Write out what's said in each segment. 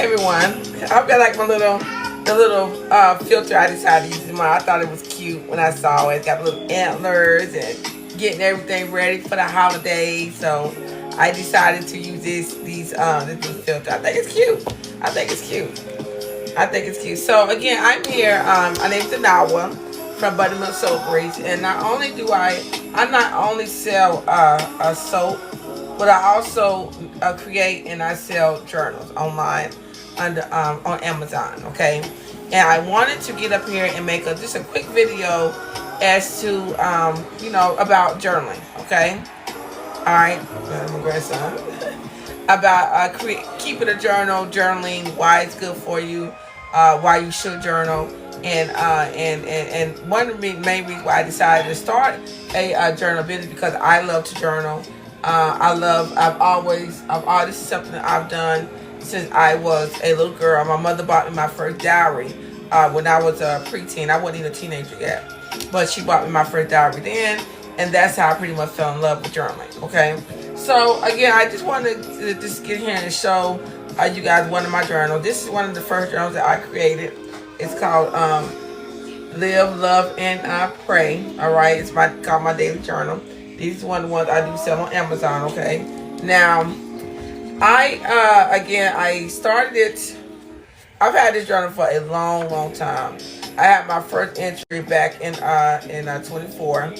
everyone. I've got like the little filter I decided to use. I thought it was cute when I saw it. It's got little antlers and getting everything ready for the holidays. So I decided to use this little filter. I think it's cute. I think it's cute. I think it's cute. So again, I'm here. My name's Anawa from Buttermilk Soaperies, and not only do I not only sell a soap, but I also create and I sell journals online under on Amazon. Okay, and I wanted to get up here and make just a quick video as to about journaling. Okay, all right, my grandson about keeping a journal, journaling, why it's good for you, why you should journal. And one of the main reasons why I decided to start a journal business because I love to journal. This is something that I've done since I was a little girl. My mother bought me my first diary when I was a preteen. I wasn't even a teenager yet, but she bought me my first diary then, and that's how I pretty much fell in love with journaling. Okay, so again, I just wanted to just get here and show you guys one of my journals. This is one of the first journals that I created. It's called Live, Love, and I Pray. All right, it's called my daily journal. These are one of the ones I do sell on Amazon. Okay, now I started it. I've had this journal for a long time. I had my first entry back in 24,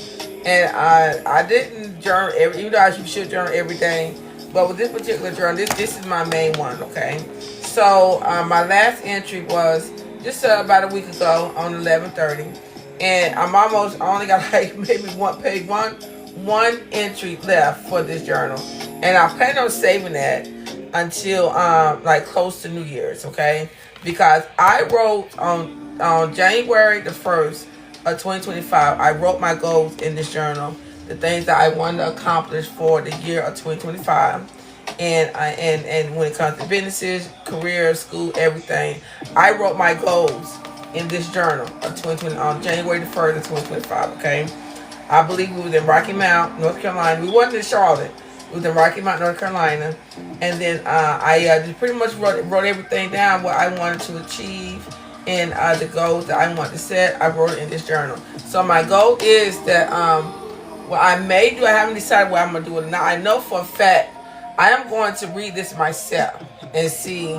and I didn't journal even though you should journal every day. But with this particular journal, this is my main one. Okay, so my last entry was just about a week ago on 11/30, and I'm almost only got like maybe one entry left for this journal, and I plan on saving that until like close to New Year's, okay? Because I wrote on January the 1st of 2025, I wrote my goals in this journal, the things that I wanted to accomplish for the year of 2025. And when it comes to businesses, career, school, everything, I wrote my goals in this journal of 2020 on January the 1st of 2025. Okay, I believe we was in Rocky Mount, North Carolina. We wasn't in Charlotte. We was in Rocky Mount, North Carolina, and then I just pretty much wrote everything down what I wanted to achieve and the goals that I wanted to set. I wrote it in this journal. So my goal is that what I may do. I haven't decided what I'm gonna do with it now. I know for a fact I am going to read this myself and see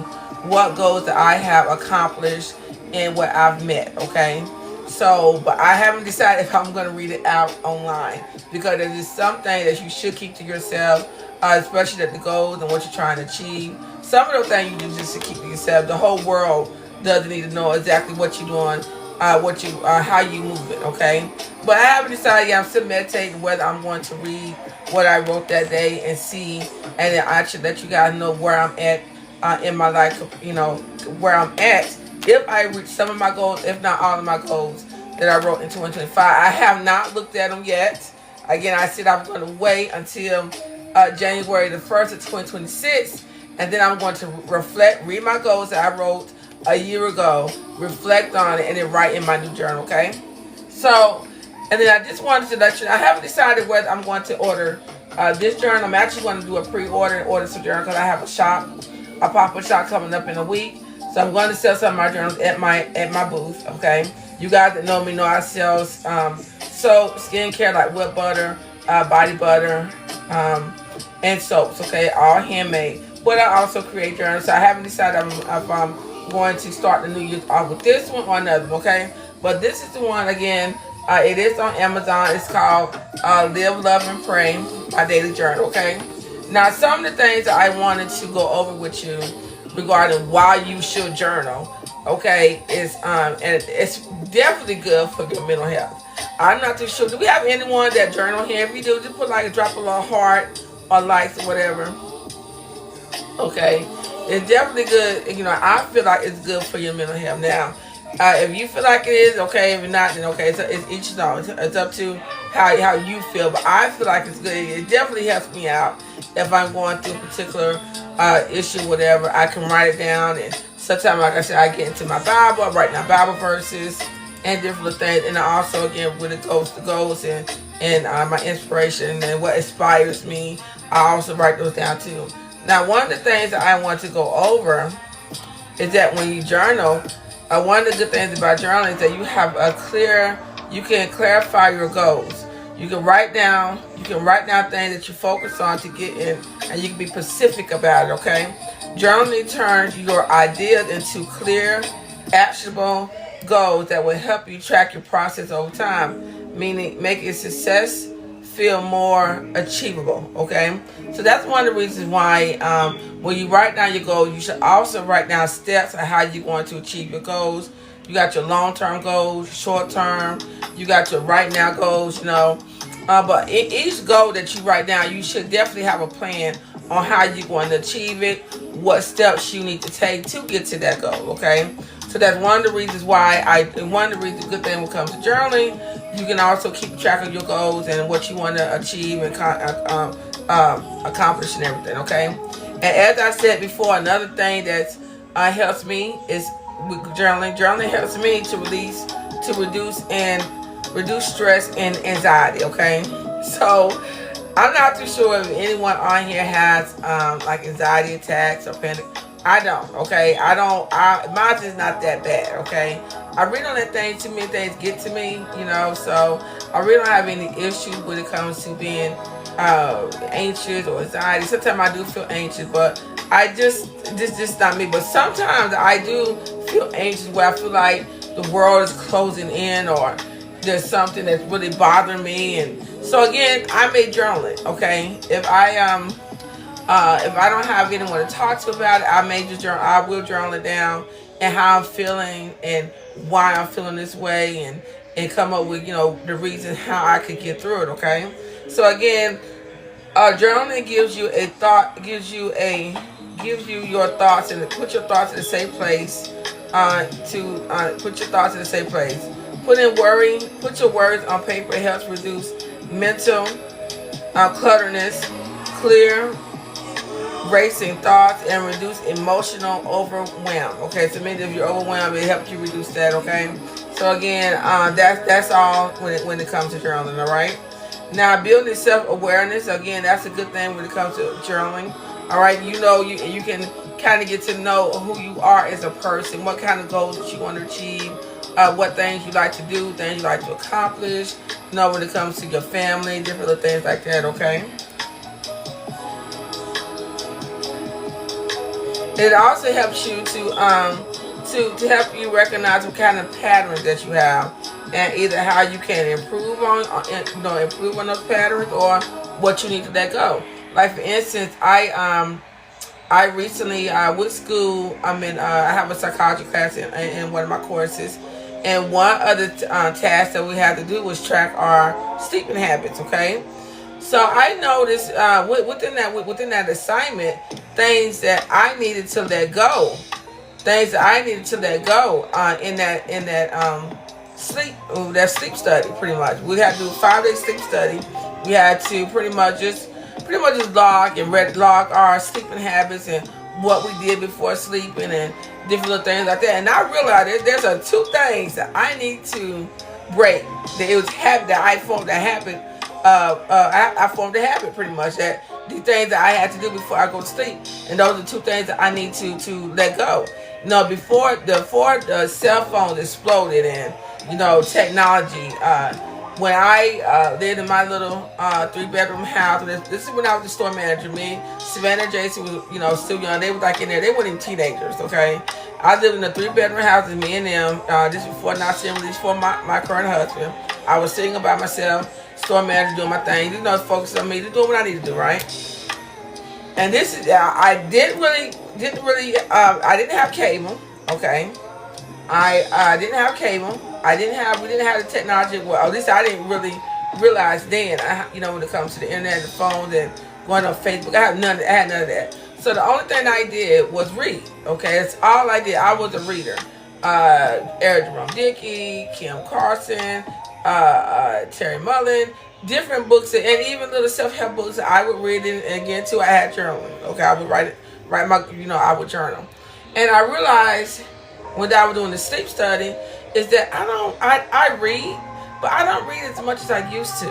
what goals that I have accomplished and what I've met, okay? So, but I haven't decided if I'm going to read it out online because there is something that you should keep to yourself, especially the goals and what you're trying to achieve. Some of those things you do just to keep to yourself. The whole world doesn't need to know exactly what you're doing, how you move it, okay? But I haven't decided yet. I'm still meditating whether I'm going to read what I wrote that day and see, and then I should let you guys know where I'm at in my life, where I'm at. If I reach some of my goals, if not all of my goals that I wrote in 2025. I have not looked at them yet. Again, I said I'm going to wait until January the 1st of 2026, and then I'm going to read my goals that I wrote a year ago, reflect on it, and then write in my new journal, okay? So, and then I just wanted to let you know, I haven't decided whether I'm going to order this journal. I'm actually going to do a pre-order and order some journals because I have a pop-up shop coming up in a week. So I'm going to sell some of my journals at my booth, okay? You guys that know me know I sell soap, skincare like wet butter, body butter, and soaps, okay? All handmade. But I also create journals. So I haven't decided if I'm going to start the new year off with this one or another, okay? But this is the one, again, it is on Amazon. It's called Live, Love, and Pray, my daily journal, okay? Now, some of the things that I wanted to go over with you regarding why you should journal, okay, is and it's definitely good for your mental health. I'm not too sure. Do we have anyone that journal here? If you do, just put drop a little heart or likes or whatever. Okay, it's definitely good. I feel like it's good for your mental health. Now, if you feel like it is, okay. If not, then okay. It's each own. It's up to how you feel. But I feel like it's good. It definitely helps me out if I'm going through a particular issue, whatever. I can write it down, and sometimes, like I said, I get into my Bible. I write down Bible verses and different things. And I also, again, when it goes to goals and my inspiration and what inspires me, I also write those down too. Now, one of the things that I want to go over is that when you journal, one of the good things about journaling is that you can clarify your goals. You can write down things that you focus on to get in, and you can be specific about it, okay? Journaling turns your ideas into clear, actionable goals that will help you track your process over time, meaning make your success feel more achievable, okay? So that's one of the reasons why when you write down your goals, you should also write down steps on how you're going to achieve your goals. You got your long-term goals, short-term, you got your right-now goals, but in each goal that you write down, you should definitely have a plan on how you're going to achieve it, what steps you need to take to get to that goal, okay? So that's one of the reasons the good thing when it comes to journaling, you can also keep track of your goals and what you want to achieve and accomplish and everything, okay? And as I said before, another thing that helps me is with journaling. Journaling helps me to reduce stress and anxiety, okay? So I'm not too sure if anyone on here has like anxiety attacks or panic. I don't, okay? Mine is not that bad, okay? I really don't let too many things get to me, so I really don't have any issues when it comes to being anxious or anxiety. Sometimes I do feel anxious, but this is not me. But sometimes I do feel anxious where I feel like the world is closing in or there's something that's really bothering me. And so again, I may journal it, okay? If I don't have anyone to talk to about it, I will journal it down and how I'm feeling and why I'm feeling this way and come up with, the reason how I could get through it, okay? So again, journaling gives you your thoughts and put your thoughts in a safe place, put your thoughts in a safe place. Put your words on paper. It helps reduce mental clutterness, clear racing thoughts, and reduce emotional overwhelm. Okay, so maybe if you're overwhelmed, it helps you reduce that. Okay, so again, that's all when it comes to journaling. All right. Now, building self-awareness, again, that's a good thing when it comes to journaling. All right, you can kind of get to know who you are as a person, what kind of goals that you want to achieve, what things you like to do, things you like to accomplish. When it comes to your family, different little things like that. Okay. It also helps you to help you recognize what kind of patterns that you have, and either how you can improve on those patterns or what you need to let go. Like for instance, I recently with school, I have a psychology class in one of my courses, and one other task that we had to do was track our sleeping habits. Okay. So I noticed within that assignment, things that I needed to let go, in that sleep study. Pretty much, we had to do a 5-day sleep study. We had to pretty much just log our sleeping habits and what we did before sleeping and different little things like that. And I realized there's two things that I need to break. That it was habit that I formed a habit. I formed a habit pretty much that the things that I had to do before I go to sleep, and those are two things that I need to let go. Before the cell phone exploded and technology. When I lived in my little 3-bedroom house, this is when I was the store manager. Me, Savannah, and Jason was still young. They were like in there. They weren't even teenagers. Okay, I lived in a 3-bedroom house, and me and them. This before not seeing released for my current husband. I was sitting by myself, store manager, doing my thing. Focus on me, doing what I need to do, right? And this is I didn't have cable. Okay, I didn't have cable. We didn't have the technology. Well, at least I didn't really realize then. When it comes to the internet, the phones, and going on Facebook, I had none of that. So the only thing I did was read. Okay, that's all I did. I was a reader. Eric Jerome Dickey, Kim Carson, Terry Mullen, different books, and even little self-help books that I would read. And again, too, I had journaling. Okay, I would write my, I would journal. And I realized when I was doing the sleep study is that I read, but I don't read as much as I used to.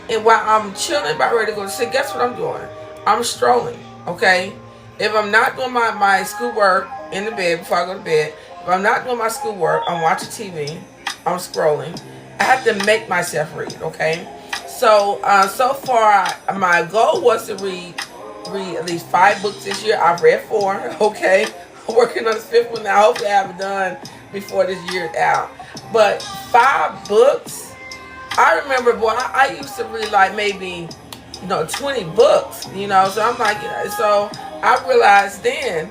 And while I'm chilling, about ready to go to sleep, guess what I'm doing? I'm strolling, okay? If I'm not doing my schoolwork in the bed before I go to bed, if I'm not doing my schoolwork, I'm watching TV, I'm scrolling. I have to make myself read, okay? So, so far, my goal was to read at least 5 books this year. I've read 4, okay? I'm working on the 5th one now. Hopefully I have it done before this year is out. But 5 books, I remember, boy, I used to read like maybe, 20 books, so I'm like, so I realized then,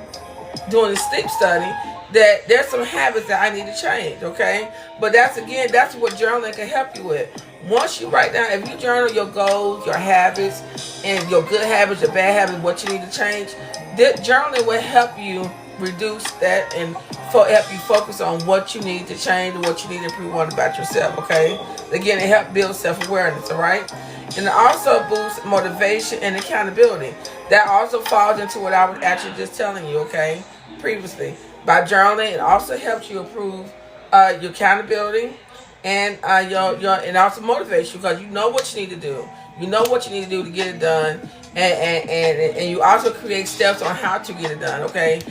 doing the sleep study, that there's some habits that I need to change, okay? But that's what journaling can help you with. Once you write down, if you journal your goals, your habits, and your good habits, your bad habits, what you need to change, journaling will help you reduce that and help you focus on what you need to change and what you need to improve on about yourself, okay? Again, it helps build self-awareness, all right? And it also boosts motivation and accountability. That also falls into what I was actually just telling you, okay, previously. By journaling, it also helps you improve your accountability and and also motivates you because you know what you need to do. You know what you need to do to get it done, and you also create steps on how to get it done. Okay,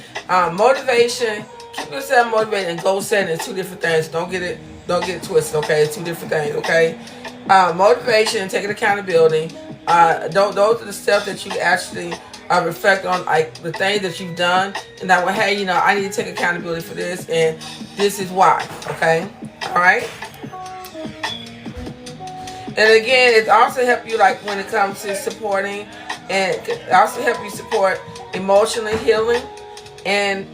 motivation, keep yourself motivated, and goal setting is 2 different things. Don't get it twisted. Okay, it's 2 different things. Okay, motivation and taking accountability. Those are the steps that you actually reflect on, like the things that you've done, and that, well, hey, I need to take accountability for this, and this is why. Okay, all right. And again, it also helps you like when it comes to supporting, and it also help you support emotional healing and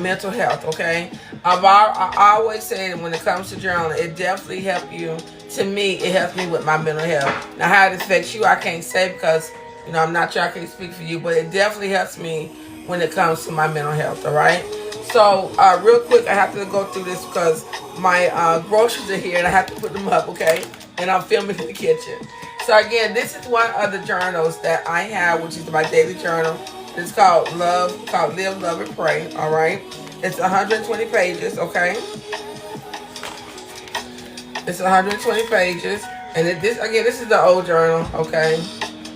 mental health. Okay, I always say that when it comes to journaling, it definitely helps you. To me, it helps me with my mental health. Now, how it affects you, I can't say because I'm not sure I can speak for you, but it definitely helps me when it comes to my mental health. All right. So real quick, I have to go through this because my groceries are here and I have to put them up. Okay. And I'm filming in the kitchen. So again, this is one of the journals that I have, which is my daily journal. It's called Live, Love, and Pray. All right. It's 120 pages. Okay. It's 120 pages, and this is the old journal. Okay.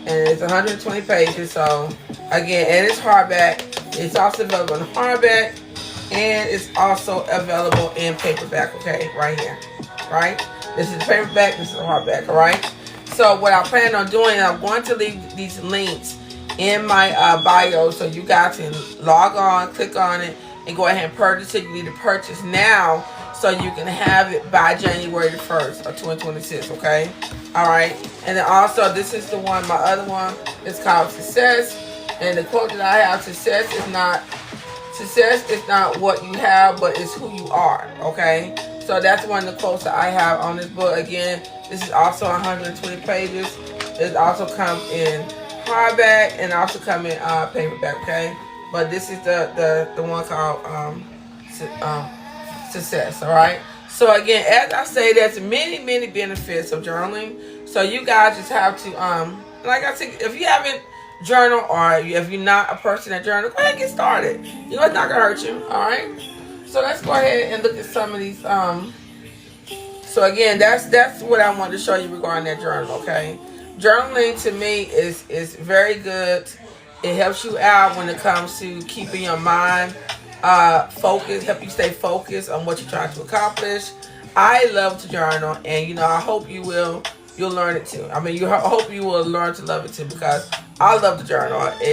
And it's 120 pages. So again, and it's hardback. It's also available in hardback, and it's also available in paperback. Okay, right here. Right. This is the paperback, this is the hardback, all right? So what I plan on doing, I'm going to leave these links in my bio so you guys can log on, click on it, and go ahead and purchase it. You need to purchase now so you can have it by January the 1st of 2026, okay? All right? And then also, this is the one, my other one, it's called Success. And the quote that I have, success is not what you have, but it's who you are, okay? So that's one of the quotes that I have on this book. Again, this is also 120 pages. It also comes in hardback and also comes in paperback, okay? But this is the one called Success, all right? So again, as I say, there's many benefits of journaling. So you guys just have to, like I said, if you haven't journaled or if you're not a person that journals, go ahead and get started. It's not going to hurt you, all right? So let's go ahead and look at some of these. So again, that's what I wanted to show you regarding that journal, okay? Journaling to me is very good. It helps you out when it comes to keeping your mind focused, help you stay focused on what you're trying to accomplish. I love to journal, and I hope you'll learn it too. I hope you will learn to love it too, because I love to journal. Like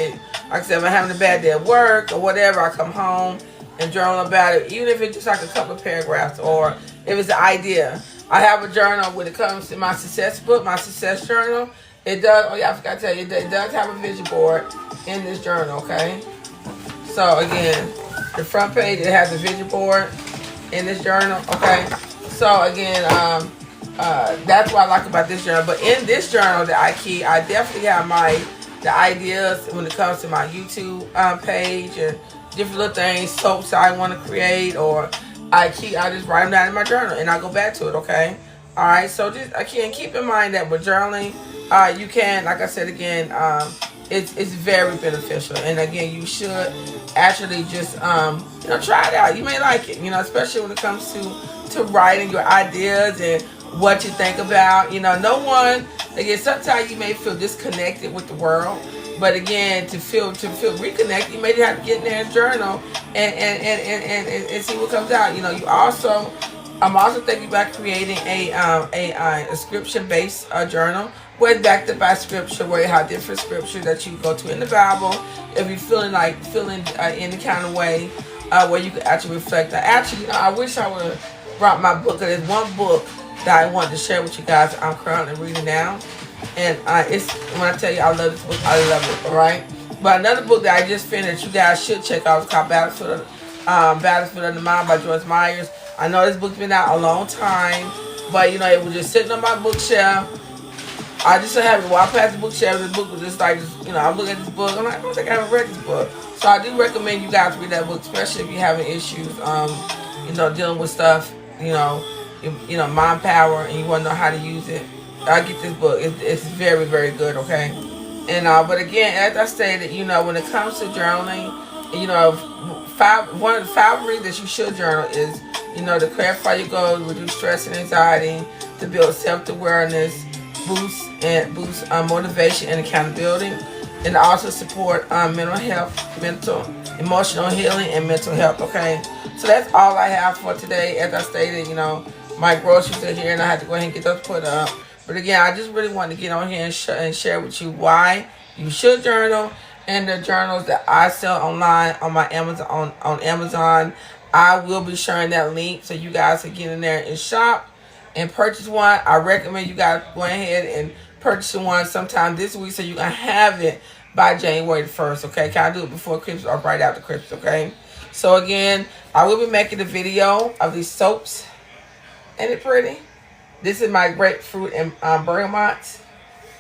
I said, if I'm having a bad day at work or whatever, I come home and journal about it, even if it's just like a couple of paragraphs or if it's an idea. I have a journal when it comes to my success book, my success journal. It does, I forgot to tell you, it does have a vision board in this journal, okay? So again, the front page, it has a vision board in this journal, okay? So again, that's what I like about this journal. But in this journal that I keep, I definitely have the ideas when it comes to my YouTube page and different little things, soaps I want to create, or I just write them down in my journal and I go back to it, okay? All right, so just again, keep in mind that with journaling, you can, like I said again, it's very beneficial. And again, you should actually just try it out. You may like it, especially when it comes to writing your ideas and what you think about. No one, again, sometimes you may feel disconnected with the world, But again, to feel reconnect, you may have to get in there and journal and see what comes out. You know, I'm also thinking about creating a scripture based journal where it's backed up by scripture, where you have different scripture that you go to in the Bible. If you're feeling any kind of way, where you can actually reflect. Actually, you know, I wish I would have brought my book. There's one book that I wanted to share with you guys. I'm currently reading now, and it's when I tell you I love this book, I love it. All right, but another book that I just finished, you guys should check out. It's called Battlefield of the Mind by Joyce Myers. I know this book's been out a long time, but you know it was just sitting on my bookshelf. I just have it. While I passed the bookshelf, this book was just like, you know, I'm looking at this book. I'm like, I don't think I haven't read this book. So I do recommend you guys read that book, especially if you're having issues, you know, dealing with stuff, you know, mind power, and you want to know how to use it. I get this book. It's very, very good. Okay, and but again, as I stated, you know, when it comes to journaling, you know, one of the 5 reasons that you should journal is, you know, to clarify your goals, reduce stress and anxiety, to build self-awareness, boost motivation and accountability, and also support mental health, emotional healing, and mental health. Okay, so that's all I have for today. As I stated, you know, my groceries are here, and I had to go ahead and get those put up. But again, I just really want to get on here and share with you why you should journal, and the journals that I sell online on my Amazon on Amazon. I will be sharing that link so you guys can get in there and shop and purchase one. I recommend you guys go ahead and purchase one sometime this week so you can have it by January the 1st, okay? Can I do it before Christmas or right after Christmas, okay? So again, I will be making a video of these soaps. Ain't it pretty? This is my grapefruit and bergamot,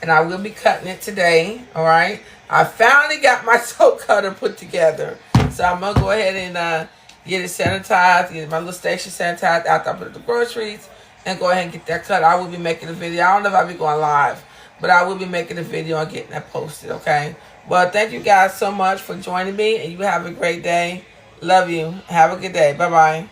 and I will be cutting it today, all right? I finally got my soap cutter put together, so I'm going to go ahead and get it sanitized, get my little station sanitized after I put up the groceries, and go ahead and get that cut. I will be making a video. I don't know if I'll be going live, but I will be making a video and getting that posted, okay? Well, thank you guys so much for joining me, and you have a great day. Love you. Have a good day. Bye-bye.